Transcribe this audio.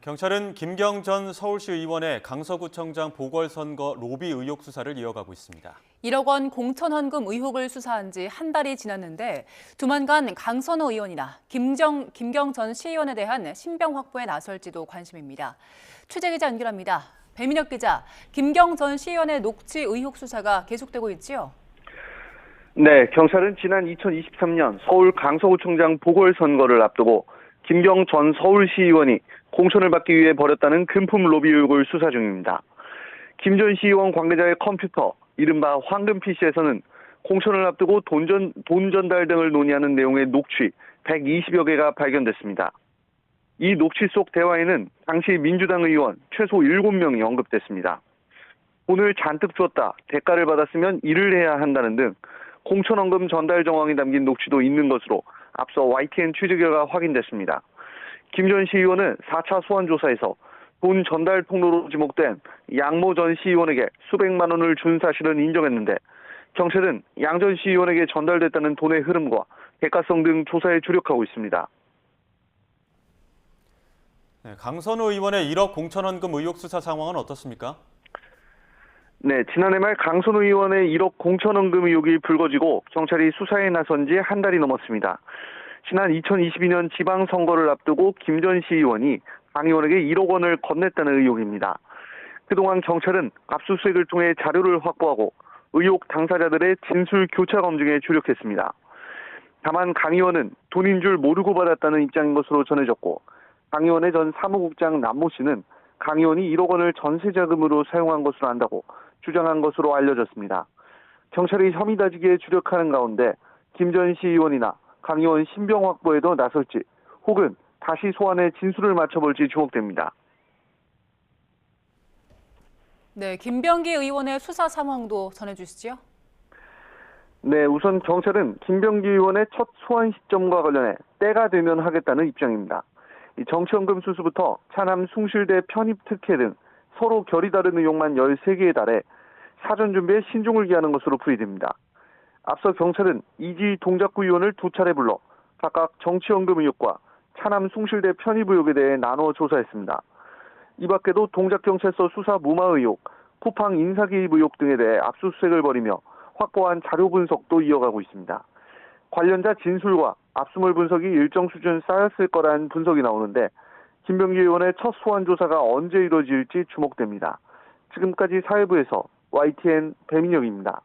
경찰은 김경 전 서울시 의원의 강서구청장 보궐선거 로비 의혹 수사를 이어가고 있습니다. 1억 원 공천 헌금 의혹을 수사한 지 한 달이 지났는데 조만간 강선호 의원이나 김경 전 시의원에 대한 신병 확보에 나설지도 관심입니다. 취재기자 연결합니다. 배민혁 기자, 김경 전 시의원의 녹취 의혹 수사가 계속되고 있지요? 네, 경찰은 지난 2023년 서울 강서구청장 보궐선거를 앞두고 김경 전 서울시의원이 공천을 받기 위해 벌였다는 금품 로비 의혹을 수사 중입니다. 김 전 시의원 관계자의 컴퓨터, 이른바 황금 PC에서는 공천을 앞두고 돈 전달 등을 논의하는 내용의 녹취 120여 개가 발견됐습니다. 이 녹취 속 대화에는 당시 민주당 의원 최소 7명이 언급됐습니다. 돈을 잔뜩 줬다, 대가를 받았으면 일을 해야 한다는 등 공천헌금 전달 정황이 담긴 녹취도 있는 것으로 앞서 YTN 취재 결과 확인됐습니다. 김 전 시의원은 4차 소환조사에서 돈 전달 통로로 지목된 양모 전 시의원에게 수백만 원을 준 사실은 인정했는데 경찰은 양 전 시의원에게 전달됐다는 돈의 흐름과 대가성 등 조사에 주력하고 있습니다. 네, 강선호 의원의 1억 공천헌금 의혹 수사 상황은 어떻습니까? 네, 지난해 말 강선호 의원의 1억 공천헌금 의혹이 불거지고 경찰이 수사에 나선 지 한 달이 넘었습니다. 지난 2022년 지방선거를 앞두고 김 전 시의원이 강 의원에게 1억 원을 건넸다는 의혹입니다. 그동안 경찰은 압수수색을 통해 자료를 확보하고 의혹 당사자들의 진술 교차 검증에 주력했습니다. 다만 강 의원은 돈인 줄 모르고 받았다는 입장인 것으로 전해졌고 강 의원의 전 사무국장 남모 씨는 강 의원이 1억 원을 전세 자금으로 사용한 것으로 안다고 주장한 것으로 알려졌습니다. 경찰이 혐의 다지기에 주력하는 가운데 김 전 시의원이나 강 의원 신병 확보에도 나설지 혹은 다시 소환해 진술을 맞춰볼지 주목됩니다. 네, 김병기 의원의 수사 상황도 전해주시죠. 네, 우선 경찰은 김병기 의원의 첫 소환 시점과 관련해 때가 되면 하겠다는 입장입니다. 정치헌금 수수부터 차남 숭실대 편입 특혜 등 서로 결이 다른 의혹만 13개에 달해 사전 준비에 신중을 기하는 것으로 풀이됩니다. 앞서 경찰은 이지 동작구 의원을 두 차례 불러 각각 정치헌금 의혹과 차남 숭실대 편입 의혹에 대해 나눠 조사했습니다. 이 밖에도 동작경찰서 수사 무마 의혹, 쿠팡 인사개입 의혹 등에 대해 압수수색을 벌이며 확보한 자료 분석도 이어가고 있습니다. 관련자 진술과 압수물 분석이 일정 수준 쌓였을 거란 분석이 나오는데 김병기 의원의 첫 소환 조사가 언제 이루어질지 주목됩니다. 지금까지 사회부에서 YTN 배민혁입니다.